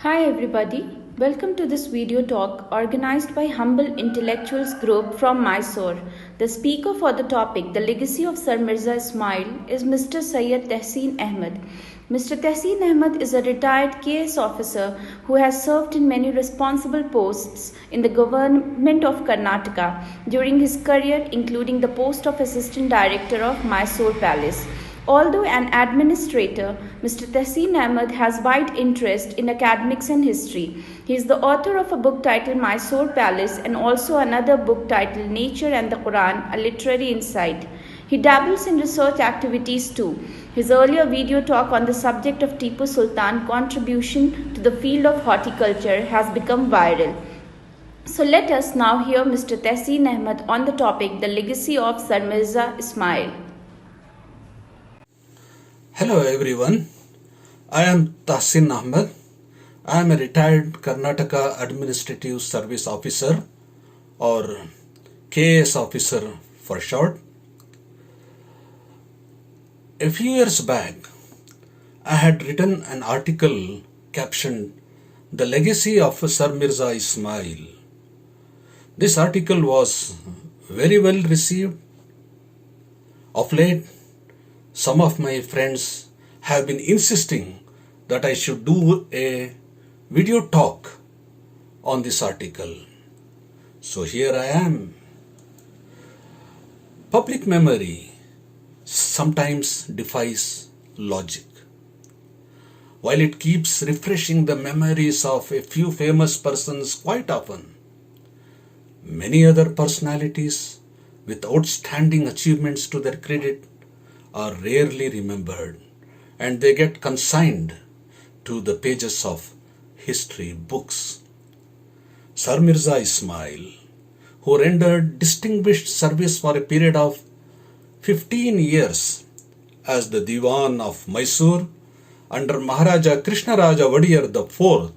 Hi everybody, welcome to this video talk organized by Humble Intellectuals Group from Mysore. The speaker for the topic, The Legacy of Sir Mirza Ismail, is Mr. Syed Tehseen Ahmed. Mr. Tehseen Ahmed is a retired KS officer who has served in many responsible posts in the government of Karnataka during his career, including the post of Assistant Director of Mysore Palace. Although an administrator, Mr. Tehseen Ahmed has wide interest in academics and history. He is the author of a book titled Mysore Palace and also another book titled Nature and the Quran, a Literary Insight. He dabbles in research activities too. His earlier video talk on the subject of Tipu Sultan contribution to the field of horticulture has become viral. So let us now hear Mr. Tehseen Ahmed on the topic, The Legacy of Sir Mirza Ismail. Hello everyone, I am Tehseen Ahmed. I am a retired Karnataka Administrative Service Officer or KS officer for short. A few years back, I had written an article captioned The Legacy of Sir Mirza Ismail. This article was very well received. Of late, some of my friends have been insisting that I should do a video talk on this article. So here I am. Public memory sometimes defies logic. While it keeps refreshing the memories of a few famous persons quite often, many other personalities with outstanding achievements to their credit are rarely remembered, and they get consigned to the pages of history books. Sir Mirza Ismail, who rendered distinguished service for a period of 15 years as the Diwan of Mysore under Maharaja Krishnaraja Wadiyar IV,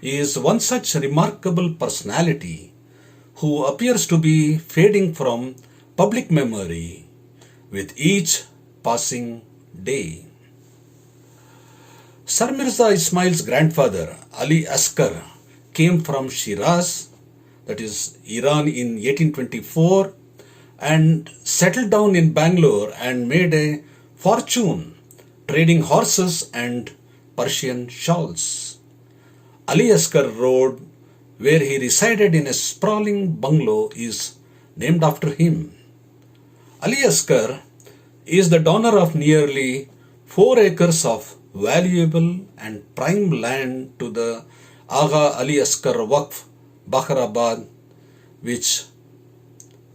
is one such remarkable personality who appears to be fading from public memory with each passing day. Sir Mirza Ismail's grandfather, Ali Asgar, came from Shiraz, that is Iran, in 1824 and settled down in Bangalore and made a fortune trading horses and Persian shawls. Ali Asgar Road, where he resided in a sprawling bungalow, is named after him. Ali Asgar is the donor of nearly 4 acres of valuable and prime land to the Agha Ali Asgar Waqf, Bakharabad, which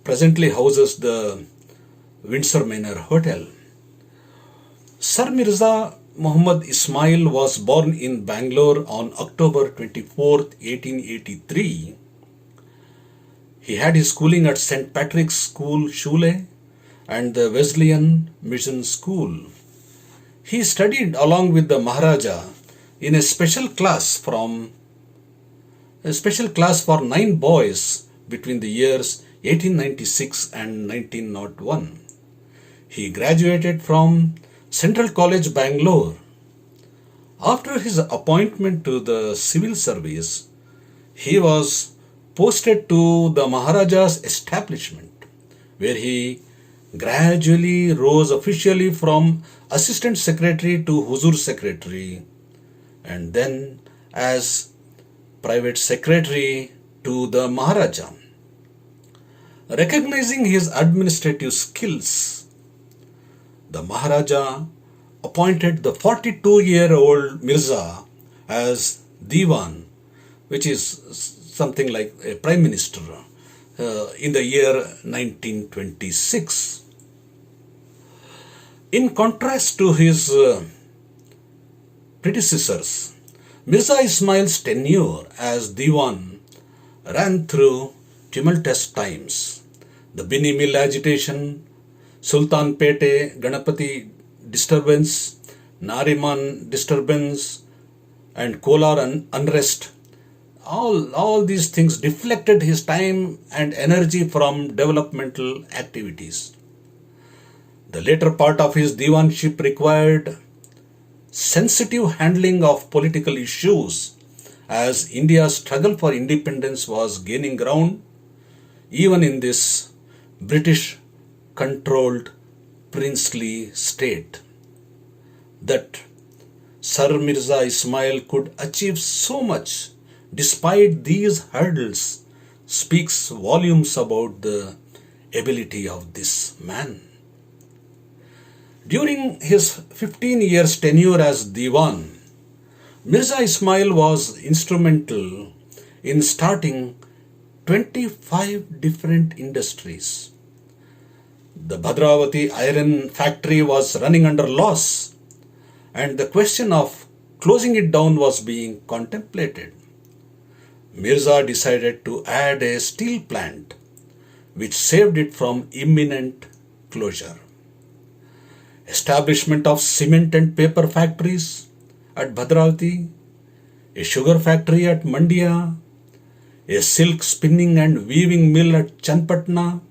presently houses the Windsor Manor Hotel. Sir Mirza Muhammad Ismail was born in Bangalore on October 24, 1883. He had his schooling at St. Patrick's School, Shule, and the Wesleyan Mission School. He studied along with the Maharaja in a special class for 9 boys between the years 1896 and 1901. He graduated from Central College, Bangalore. After his appointment to the civil service, he was posted to the Maharaja's establishment, where he gradually rose officially from assistant secretary to Huzur secretary, and then as private secretary to the Maharaja. Recognizing his administrative skills, the Maharaja appointed the 42-year-old Mirza as Diwan, which is something like a prime minister, in the year 1926. In contrast to his predecessors, Mirza Ismail's tenure as Diwan ran through tumultuous times. The Bini Mill agitation, Sultan Pete Ganapati disturbance, Nariman disturbance, and Kolar unrest, all these things deflected his time and energy from developmental activities. The later part of his diwanship required sensitive handling of political issues as India's struggle for independence was gaining ground even in this British controlled princely state. That Sir Mirza Ismail could achieve so much despite these hurdles speaks volumes about the ability of this man. During his 15 years tenure as Diwan, Mirza Ismail was instrumental in starting 25 different industries. The Bhadravati iron factory was running under loss, and the question of closing it down was being contemplated. Mirza decided to add a steel plant, which saved it from imminent closure. Establishment of cement and paper factories at Bhadravati, a sugar factory at Mandya, a silk spinning and weaving mill at Chanpatna,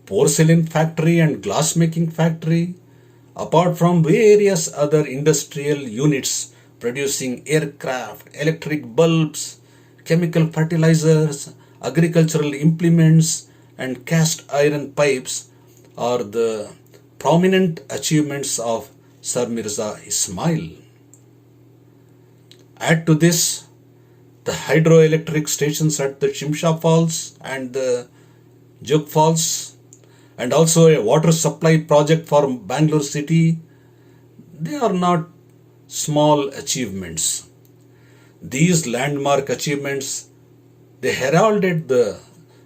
porcelain factory and glass making factory, apart from various other industrial units producing aircraft, electric bulbs, chemical fertilizers, agricultural implements, and cast iron pipes are the prominent achievements of Sir Mirza Ismail. Add to this the hydroelectric stations at the Shimsha Falls and the Jog Falls, and also a water supply project for Bangalore city. They are not small achievements. These landmark achievements, they heralded the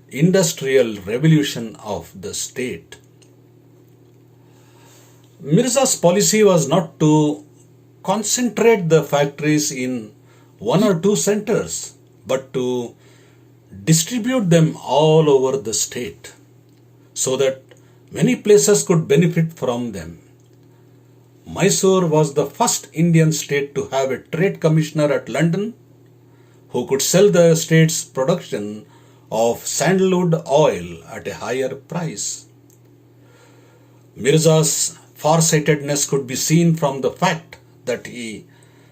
industrial revolution of the state. Mirza's policy was not to concentrate the factories in one or two centers, but to distribute them all over the state so that many places could benefit from them. Mysore was the first Indian state to have a trade commissioner at London who could sell the state's production of sandalwood oil at a higher price. Mirza's farsightedness could be seen from the fact that he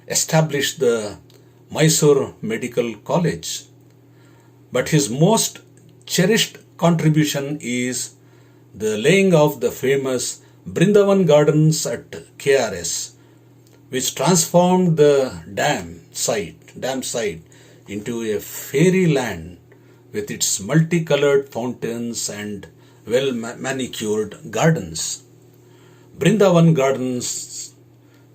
established the Mysore Medical College. But his most cherished contribution is the laying of the famous Brindavan Gardens at KRS, which transformed the dam site into a fairyland with its multicolored fountains and well manicured gardens. Brindavan Gardens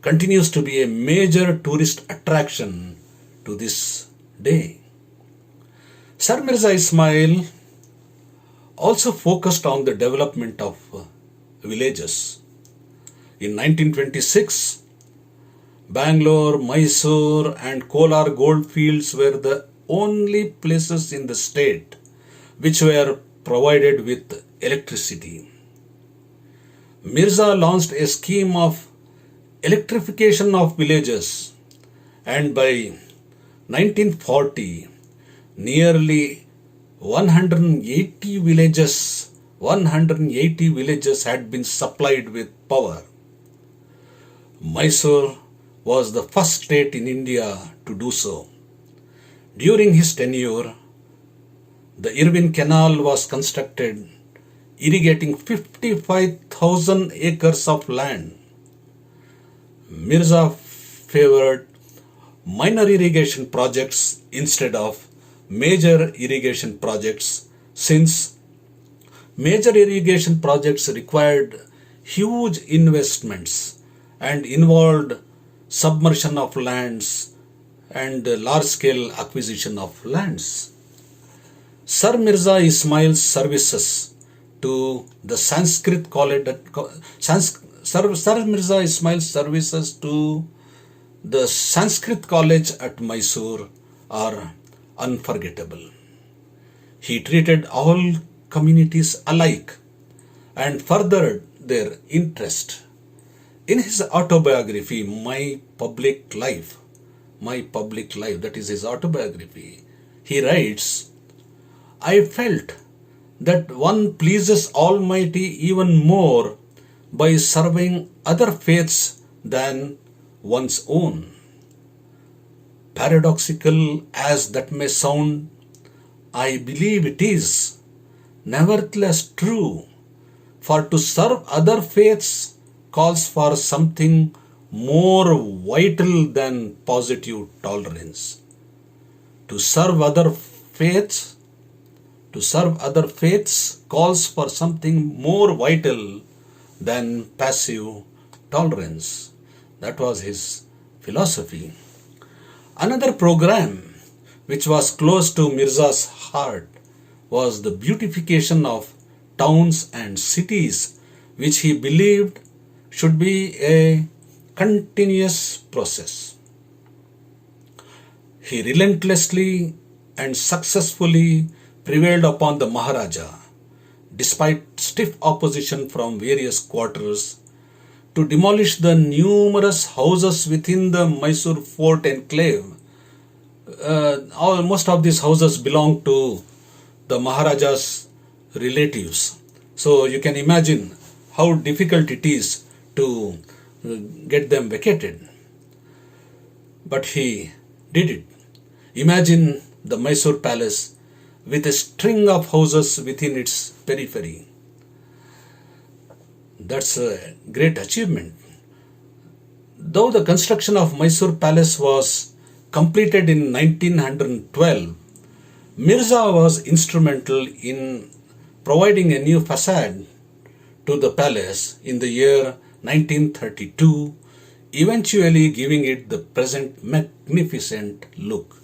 continues to be a major tourist attraction to this day. Sir Mirza Ismail also focused on the development of villages. In 1926, Bangalore, Mysore and Kolar goldfields were the only places in the state which were provided with electricity. Mirza launched a scheme of electrification of villages, and by 1940, nearly 180 villages had been supplied with power. Mysore was the first state in India to do so. During his tenure, the Irvine Canal was constructed, irrigating 55,000 acres of land. Mirza favored minor irrigation projects instead of major irrigation projects, since major irrigation projects required huge investments and involved submersion of lands and large-scale acquisition of lands. Sir Mirza Ismail's services to the Sanskrit College Sir Mirza Ismail's services to the Sanskrit College at Mysore are unforgettable. He treated all communities alike and furthered their interest. In his autobiography, My Public Life, that is his autobiography, he writes, I felt that one pleases Almighty even more by serving other faiths than one's own. Paradoxical as that may sound, I believe it is nevertheless true, for to serve other faiths calls for something more vital than positive tolerance. To serve other faiths, to serve other faiths calls for something more vital than passive tolerance. That was his philosophy. Another program which was close to Mirza's heart was the beautification of towns and cities, which he believed should be a continuous process. He relentlessly and successfully prevailed upon the Maharaja, despite stiff opposition from various quarters, to demolish the numerous houses within the Mysore fort enclave. Most of these houses belong to the Maharaja's relatives. So you can imagine how difficult it is to get them vacated. But he did it. Imagine the Mysore palace with a string of houses within its periphery. That's a great achievement. Though the construction of Mysore palace was completed in 1912, Mirza was instrumental in providing a new facade to the palace in the year 1932, eventually giving it the present magnificent look.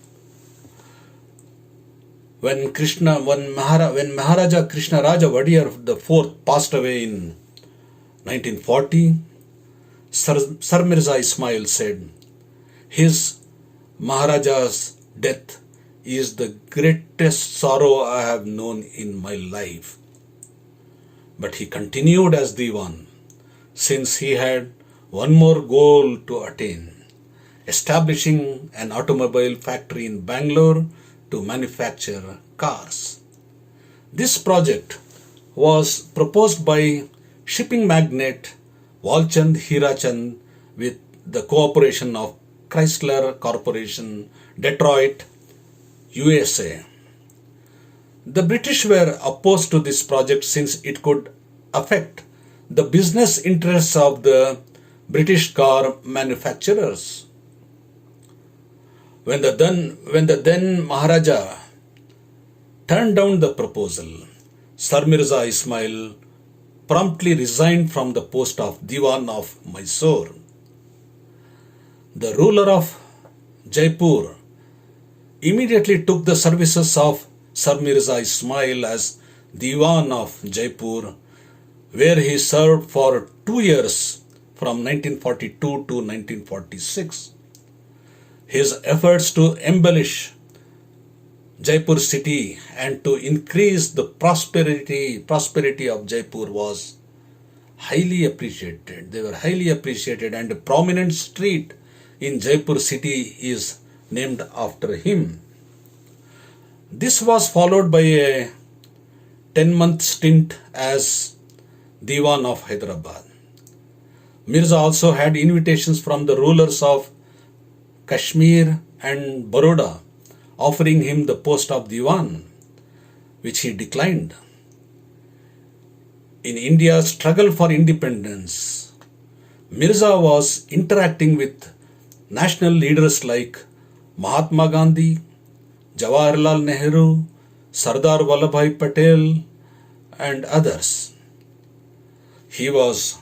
When Maharaja Krishnaraja Wadiyar IV passed away in 1940, Sir Mirza Ismail said, "His Maharaja's death is the greatest sorrow I have known in my life." But he continued as Diwan, since he had one more goal to attain: establishing an automobile factory in Bangalore to manufacture cars. This project was proposed by shipping magnate Walchand Hirachand with the cooperation of Chrysler Corporation, Detroit, USA. The British were opposed to this project since it could affect the business interests of the British car manufacturers. When the then Maharaja turned down the proposal, Sir Mirza Ismail promptly resigned from the post of Diwan of Mysore. The ruler of Jaipur immediately took the services of Sir Mirza Ismail as Diwan of Jaipur, where he served for 2 years from 1942 to 1946. His efforts to embellish Jaipur city and to increase the prosperity of Jaipur was highly appreciated. They were highly appreciated, and a prominent street in Jaipur city is named after him. This was followed by a 10-month stint as Diwan of Hyderabad. Mirza also had invitations from the rulers of Kashmir and Baroda offering him the post of Diwan, which he declined. In India's struggle for independence, Mirza was interacting with national leaders like Mahatma Gandhi, Jawaharlal Nehru, Sardar Vallabhbhai Patel, and others. He was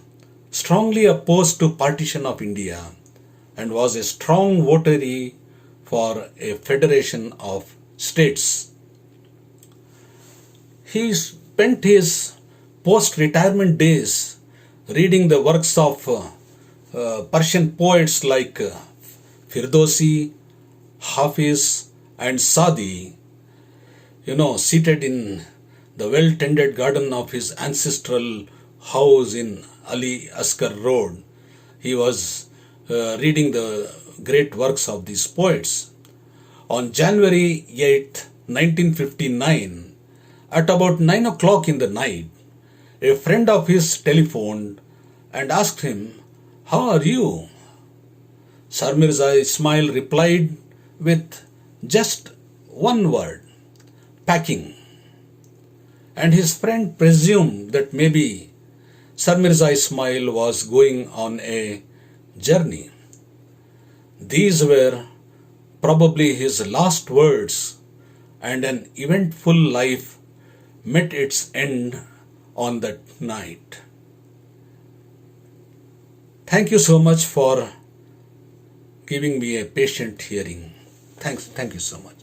strongly opposed to partition of India and was a strong votary for a federation of states. He spent his post-retirement days reading the works of Persian poets like Firdausi, Hafiz, and Sadi, seated in the well-tended garden of his ancestral house in Ali Asgar Road. He was reading the great works of these poets. On January 8, 1959, at about 9 o'clock in the night, a friend of his telephoned and asked him, "How are you?" Sir Mirza Ismail replied with just one word, packing. And his friend presumed that maybe Sir Mirza Ismail was going on a journey. These were probably his last words, and an eventful life met its end on that night. Thank you so much for giving me a patient hearing. Thank you so much.